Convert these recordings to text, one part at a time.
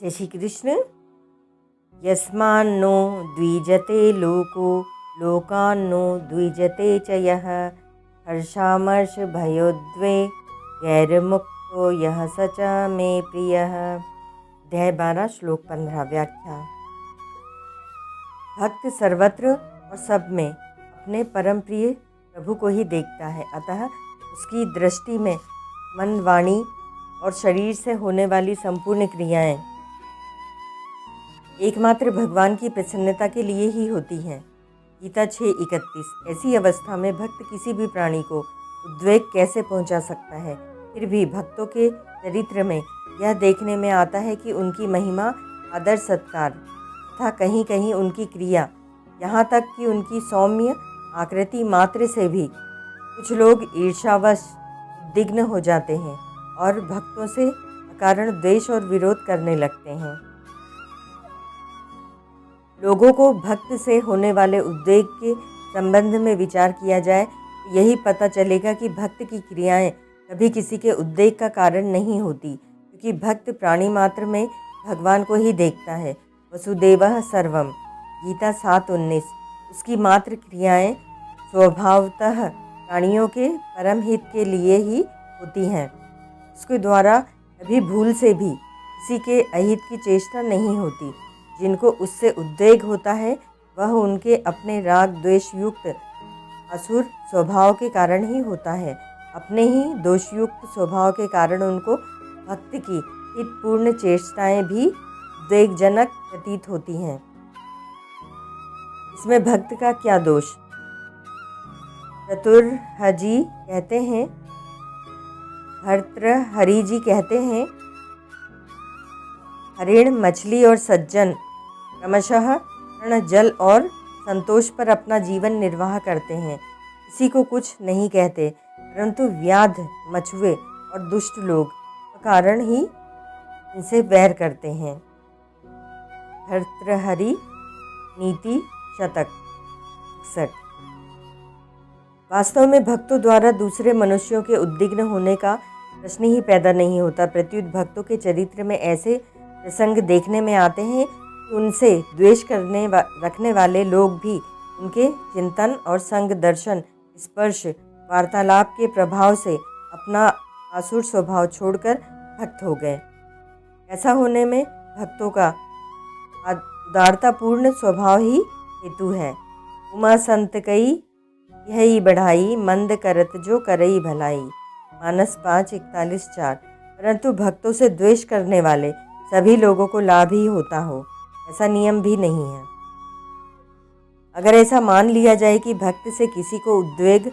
जय श्री कृष्ण। यस्मान्नो द्विजते लोको लोकान्नो द्विजते च यः हर्षामर्ष भयोद्वे गैरमुक्तो यः स च मे प्रियः। अध्याय 12 श्लोक 15। व्याख्या। भक्त सर्वत्र और सब में अपने परम प्रिय प्रभु को ही देखता है, अतः उसकी दृष्टि में मन, वाणी और शरीर से होने वाली संपूर्ण क्रियाएं एकमात्र भगवान की प्रसन्नता के लिए ही होती हैं। गीता 6:31। ऐसी अवस्था में भक्त किसी भी प्राणी को उद्वेग कैसे पहुंचा सकता है? फिर भी भक्तों के चरित्र में यह देखने में आता है कि उनकी महिमा, आदर, सत्कार तथा कहीं कहीं उनकी क्रिया, यहाँ तक कि उनकी सौम्य आकृति मात्र से भी कुछ लोग ईर्ष्यावश उद्विग्न हो जाते हैं और भक्तों से अकारण द्वेष और विरोध करने लगते हैं। लोगों को भक्त से होने वाले उद्वेग के संबंध में विचार किया जाए तो यही पता चलेगा कि भक्त की क्रियाएं कभी किसी के उद्वेग का कारण नहीं होती, क्योंकि भक्त प्राणी मात्र में भगवान को ही देखता है। वसुदेवः सर्वम, गीता 7:19। उसकी मात्र क्रियाएं स्वभावतः प्राणियों के परम हित के लिए ही होती हैं। उसके द्वारा कभी भूल से भी किसी के अहित की चेष्टा नहीं होती। जिनको उससे उद्वेग होता है वह उनके अपने राग द्वेष युक्त असुर स्वभाव के कारण ही होता है। अपने ही दोषयुक्त स्वभाव के कारण उनको भक्त की हितपूर्ण चेष्टाएं भी उद्वेगजनक प्रतीत होती हैं। इसमें भक्त का क्या दोष? चतुर्हजी कहते हैं, भर्तृहरि जी कहते हैं, हरिण, मछली और सज्जन क्रमशः तृण, जल और संतोष पर अपना जीवन निर्वाह करते हैं। किसी को कुछ नहीं कहते, परंतु व्याध, मछुए और दुष्ट लोग के कारण ही इनसे वैर करते हैं। भर्तृहरि नीति शतक 61। वास्तव में भक्तों द्वारा दूसरे मनुष्यों के उद्विग्न होने का प्रश्न ही पैदा नहीं होता। प्रत्युत भक्तों के चरित्र में ऐसे प्रसंग देखने में आते हैं कि उनसे द्वेष रखने वाले लोग भी उनके चिंतन और संग, दर्शन, स्पर्श, वार्तालाप के प्रभाव से अपना आसुर स्वभाव छोड़कर भक्त हो गए। ऐसा होने में भक्तों का उदारतापूर्ण स्वभाव ही हेतु है। उमा संत कई यही बढ़ाई, मंद करत जो करई भलाई। मानस 5:41-4। परंतु भक्तों से द्वेष करने वाले सभी लोगों को लाभ ही होता हो, ऐसा नियम भी नहीं है। अगर ऐसा मान लिया जाए कि भक्त से किसी को उद्वेग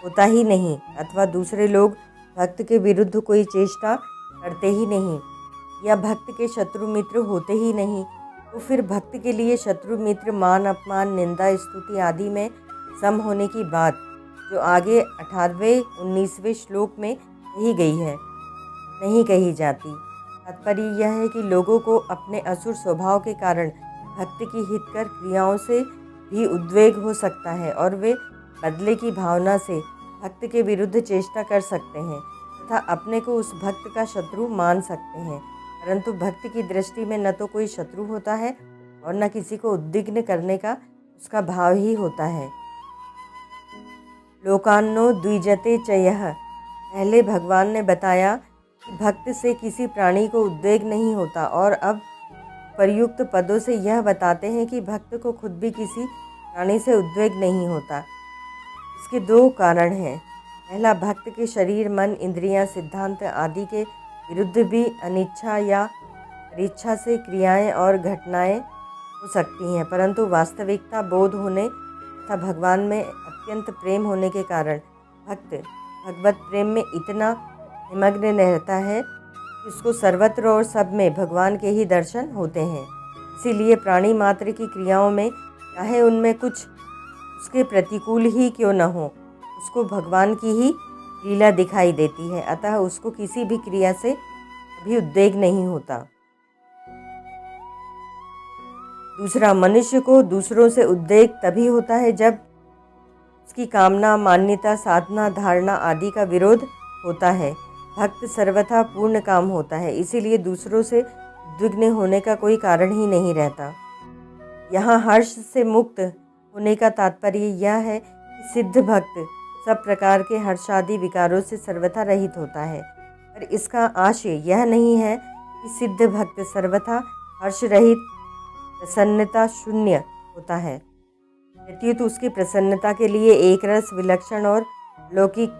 होता ही नहीं अथवा दूसरे लोग भक्त के विरुद्ध कोई चेष्टा करते ही नहीं या भक्त के शत्रु मित्र होते ही नहीं, तो फिर भक्त के लिए शत्रु मित्र, मान, अपमान, निंदा, स्तुति आदि में सम होने की बात जो आगे 18वें-19वें श्लोक में कही गई है नहीं कही जाती। तात्पर्य यह है कि लोगों को अपने असुर स्वभाव के कारण भक्त की हितकर क्रियाओं से भी उद्वेग हो सकता है और वे बदले की भावना से भक्त के विरुद्ध चेष्टा कर सकते हैं तथा अपने को उस भक्त का शत्रु मान सकते हैं। परंतु भक्त की दृष्टि में न तो कोई शत्रु होता है और न किसी को उद्विग्न करने का उसका भाव ही होता है। लोकान्नो द्विजते च यः। पहले भगवान ने बताया कि भक्त से किसी प्राणी को उद्वेग नहीं होता और अब प्रयुक्त पदों से यह बताते हैं कि भक्त को खुद भी किसी प्राणी से उद्वेग नहीं होता। इसके दो कारण हैं। पहला, भक्त के शरीर, मन, इंद्रियां, सिद्धांत आदि के विरुद्ध भी अनिच्छा या अनिच्छा से क्रियाएं और घटनाएं हो सकती हैं, परंतु वास्तविकता बोध होने तथा भगवान में अत्यंत प्रेम होने के कारण भक्त भगवत प्रेम में इतना निमग्न रहता है कि उसको सर्वत्र और सब में भगवान के ही दर्शन होते हैं। इसीलिए प्राणी मात्र की क्रियाओं में, चाहे उनमें कुछ उसके प्रतिकूल ही क्यों न हो, उसको भगवान की ही लीला दिखाई देती है, अतः उसको किसी भी क्रिया से कभी उद्वेग नहीं होता। दूसरा, मनुष्य को दूसरों से उद्वेग तभी होता है जब उसकी कामना, मान्यता, साधना, धारणा आदि का विरोध होता है। भक्त सर्वथा पूर्ण काम होता है, इसीलिए दूसरों से उद्विग्न होने का कोई कारण ही नहीं रहता। यहाँ हर्ष से मुक्त होने का तात्पर्य यह है कि सिद्ध भक्त सब प्रकार के हर्षादि विकारों से सर्वथा रहित होता है, पर इसका आशय यह नहीं है कि सिद्ध भक्त सर्वथा हर्ष रहित प्रसन्नता शून्य होता है। प्रत्युत उसकी प्रसन्नता के लिए एक रस विलक्षण और लौकिक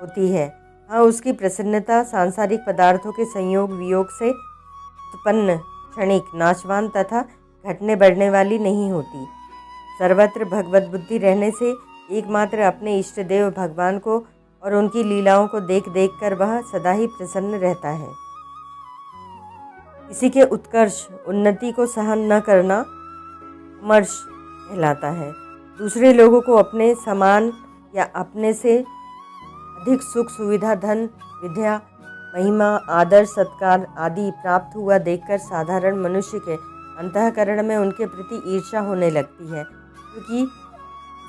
होती है। हाँ, उसकी प्रसन्नता सांसारिक पदार्थों के संयोग वियोग से उत्पन्न क्षणिक नाशवान तथा घटने बढ़ने वाली नहीं होती। सर्वत्र भगवत बुद्धि रहने से एकमात्र अपने इष्ट देव भगवान को और उनकी लीलाओं को देख देख कर वह सदा ही प्रसन्न रहता है। किसी के उत्कर्ष उन्नति को सहन न करना अमर्ष कहलाता है। दूसरे लोगों को अपने समान या अपने से अधिक सुख सुविधा धन विद्या महिमा आदर सत्कार आदि प्राप्त हुआ देखकर साधारण मनुष्य के अंतःकरण में उनके प्रति ईर्ष्या होने लगती है, क्योंकि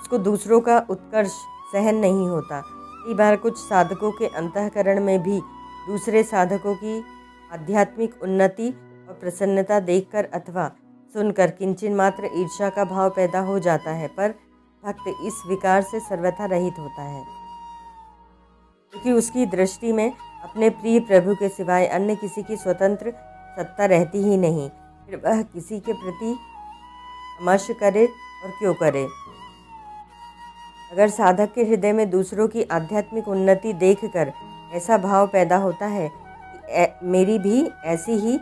उसको दूसरों का उत्कर्ष सहन नहीं होता। कई बार कुछ साधकों के अंतःकरण में भी दूसरे साधकों की आध्यात्मिक उन्नति और प्रसन्नता देखकर अथवा सुनकर किंचन मात्र ईर्ष्या का भाव पैदा हो जाता है, पर भक्त इस विकार से सर्वथा रहित होता है, क्योंकि उसकी दृष्टि में अपने प्रिय प्रभु के सिवाय अन्य किसी की स्वतंत्र सत्ता रहती ही नहीं। फिर वह किसी के प्रति अमर्ष करे और क्यों करे। अगर साधक के हृदय में दूसरों की आध्यात्मिक उन्नति देखकर ऐसा भाव पैदा होता है कि मेरी भी ऐसी ही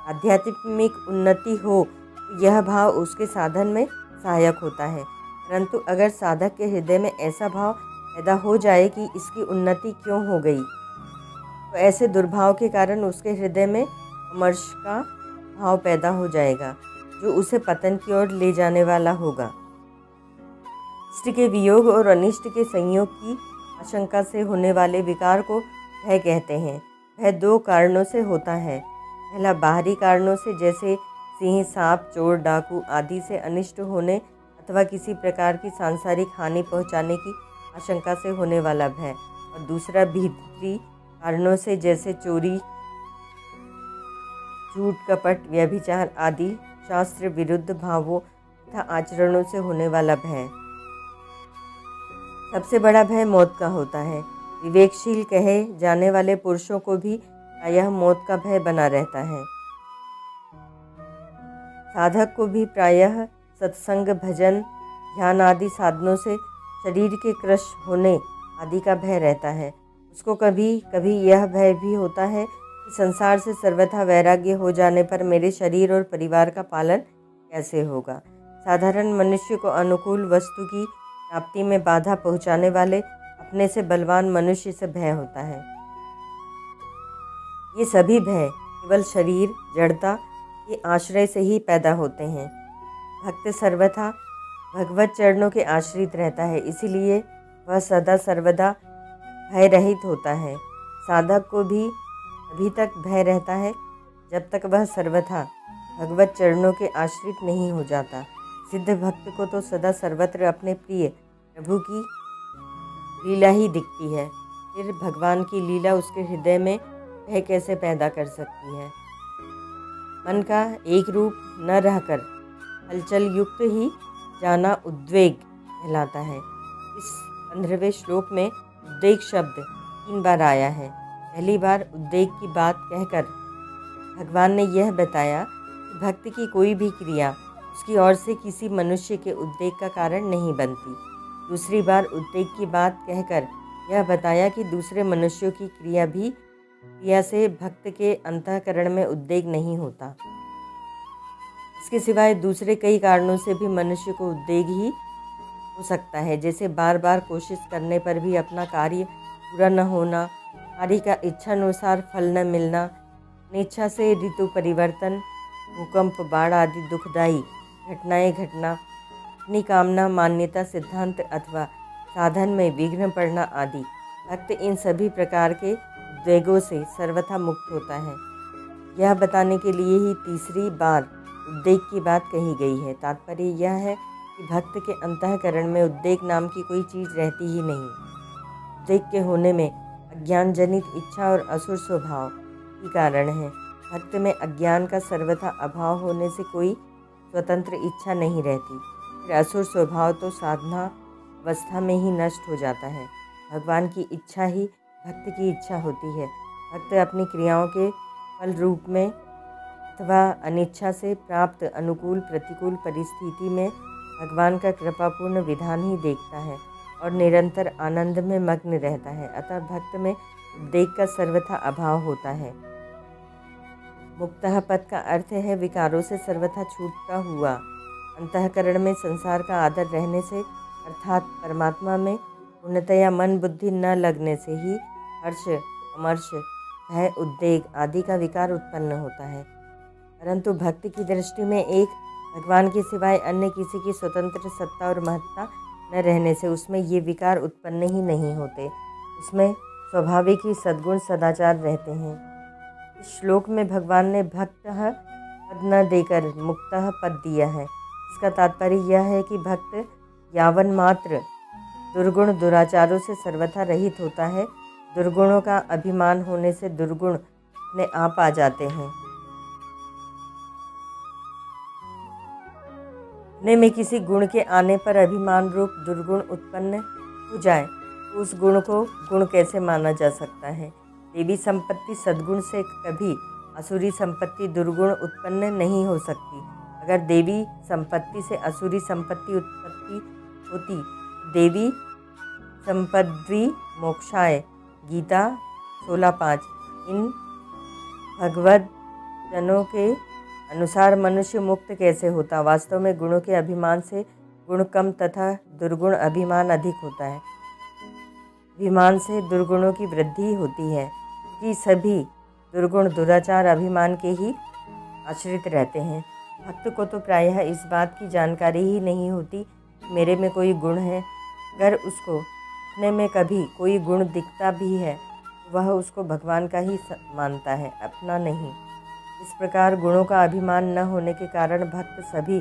आध्यात्मिक उन्नति हो, तो यह भाव उसके साधन में सहायक होता है। परंतु अगर साधक के हृदय में ऐसा भाव पैदा हो जाए कि इसकी उन्नति क्यों हो गई, तो ऐसे दुर्भाव के कारण उसके हृदय में अमर्ष का भाव पैदा हो जाएगा, जो उसे पतन की ओर ले जाने वाला होगा। इष्ट के वियोग और अनिष्ट के संयोग की आशंका से होने वाले विकार को भय कहते हैं। भय दो कारणों से होता है। पहला बाहरी कारणों से, जैसे सिंह सांप चोर डाकू आदि से अनिष्ट होने अथवा किसी प्रकार की सांसारिक हानि पहुंचाने की आशंका से होने वाला भय, और दूसरा भीतरी कारणों से, जैसे चोरी झूठ कपट व्यभिचार आदि शास्त्र विरुद्ध भावों तथा आचरणों से होने वाला भय। सबसे बड़ा भय मौत का होता है। विवेकशील कहे जाने वाले पुरुषों को भी प्रायः मौत का भय बना रहता है। साधक को भी प्रायः सत्संग भजन ध्यान आदि साधनों से शरीर के क्रश होने आदि का भय रहता है। उसको कभी कभी यह भय भी होता है कि संसार से सर्वथा वैराग्य हो जाने पर मेरे शरीर और परिवार का पालन कैसे होगा। साधारण मनुष्य को अनुकूल वस्तु की प्राप्ति में बाधा पहुंचाने वाले अपने से बलवान मनुष्य से भय होता है। ये सभी भय केवल शरीर जड़ता के आश्रय से ही पैदा होते हैं। भक्त सर्वथा भगवत चरणों के आश्रित रहता है, इसीलिए वह सदा सर्वदा भय रहित होता है। साधक को भी अभी तक भय रहता है जब तक वह सर्वथा भगवत चरणों के आश्रित नहीं हो जाता। सिद्ध भक्त को तो सदा सर्वत्र अपने प्रिय प्रभु की लीला ही दिखती है, फिर भगवान की लीला उसके हृदय में भय कैसे पैदा कर सकती है। मन का एक रूप न रहकर हलचल युक्त ही जाना उद्वेग कहलाता है। इस 15वें श्लोक में उद्वेग शब्द 3 बार आया है। पहली बार उद्वेग की बात कहकर भगवान ने यह बताया कि भक्त की कोई भी क्रिया उसकी ओर से किसी मनुष्य के उद्वेग का कारण नहीं बनती। दूसरी बार उद्वेग की बात कहकर यह बताया कि दूसरे मनुष्यों की क्रिया से भक्त के अंतःकरण में उद्वेग नहीं होता। इसके सिवाय दूसरे कई कारणों से भी मनुष्य को उद्वेग ही हो सकता है, जैसे बार बार कोशिश करने पर भी अपना कार्य पूरा न होना, कार्य का इच्छानुसार फल न मिलना, अनिच्छा से ऋतु परिवर्तन, भूकंप बाढ़ आदि दुखदायी घटनाएं घटना, अपनी कामना मान्यता सिद्धांत अथवा साधन में विघ्न पड़ना आदि। भक्त इन सभी प्रकार के उद्वेगों से सर्वथा मुक्त होता है। यह बताने के लिए ही तीसरी बार उद्वेग की बात कही गई है। तात्पर्य यह है कि भक्त के अंतःकरण में उद्वेग नाम की कोई चीज़ रहती ही नहीं। उद्वेग के होने में अज्ञान जनित इच्छा और असुर स्वभाव ही कारण है। भक्त में अज्ञान का सर्वथा अभाव होने से कोई स्वतंत्र इच्छा नहीं रहती। फिर असुर स्वभाव तो साधना अवस्था में ही नष्ट हो जाता है। भगवान की इच्छा ही भक्त की इच्छा होती है। भक्त अपनी क्रियाओं के फल रूप में अथवा अनिच्छा से प्राप्त अनुकूल प्रतिकूल परिस्थिति में भगवान का कृपापूर्ण विधान ही देखता है और निरंतर आनंद में मग्न रहता है। अतः भक्त में उद्वेग का सर्वथा अभाव होता है। मुक्तः पद का अर्थ है विकारों से सर्वथा छूटता हुआ। अंतःकरण में संसार का आदर रहने से अर्थात परमात्मा में पूर्णतया मन बुद्धि न लगने से ही हर्ष अमर्ष भय उद्वेग आदि का विकार उत्पन्न होता है। परंतु भक्ति की दृष्टि में एक भगवान के सिवाय अन्य किसी की स्वतंत्र सत्ता और महत्ता न रहने से उसमें ये विकार उत्पन्न ही नहीं होते। उसमें स्वाभाविक ही सद्गुण सदाचार रहते हैं। इस श्लोक में भगवान ने भक्तः पद न देकर मुक्तः पद दिया है। इसका तात्पर्य यह है कि भक्त यावन मात्र दुर्गुण दुराचारों से सर्वथा रहित होता है। दुर्गुणों का अभिमान होने से दुर्गुण अपने आप आ जाते हैं। अपने में किसी गुण के आने पर अभिमान रूप दुर्गुण उत्पन्न हो जाए तो उस गुण को गुण कैसे माना जा सकता है। देवी संपत्ति सद्गुण से कभी असुरी संपत्ति दुर्गुण उत्पन्न नहीं हो सकती। अगर देवी संपत्ति से असुरी संपत्ति उत्पत्ति होती, देवी संपद्वी मोक्षाय गीता 16:5 इन भगवद जनों के अनुसार मनुष्य मुक्त कैसे होता। वास्तव में गुणों के अभिमान से गुण कम तथा दुर्गुण अभिमान अधिक होता है। अभिमान से दुर्गुणों की वृद्धि होती है कि सभी दुर्गुण दुराचार अभिमान के ही आश्रित रहते हैं। भक्त को तो प्रायः इस बात की जानकारी ही नहीं होती कि मेरे में कोई गुण है। अगर उसको अपने में कभी कोई गुण दिखता भी है वह उसको भगवान का ही मानता है, अपना नहीं। इस प्रकार गुणों का अभिमान न होने के कारण भक्त सभी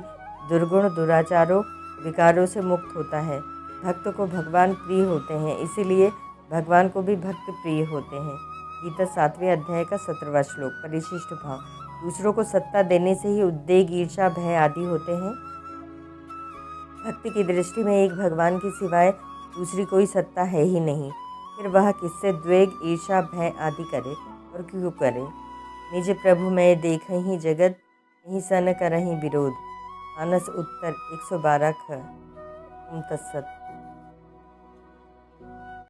दुर्गुण दुराचारों विकारों से मुक्त होता है। भक्त को भगवान प्रिय होते हैं, इसीलिए भगवान को भी भक्त प्रिय होते हैं। गीता 7वें अध्याय का 17वां श्लोक। परिशिष्ट भाव। दूसरों को सत्ता देने से ही उद्वेग ईर्षा भय आदि होते हैं। भक्त की दृष्टि में एक भगवान के सिवाय दूसरी कोई सत्ता है ही नहीं। फिर वह किससे द्वेग ईर्षा भय आदि करे और क्यों करे। निज प्रभु मैं देखहि जगत नहीं सन करहि विरोध। मानस उत्तर 112 ख। तत्सत।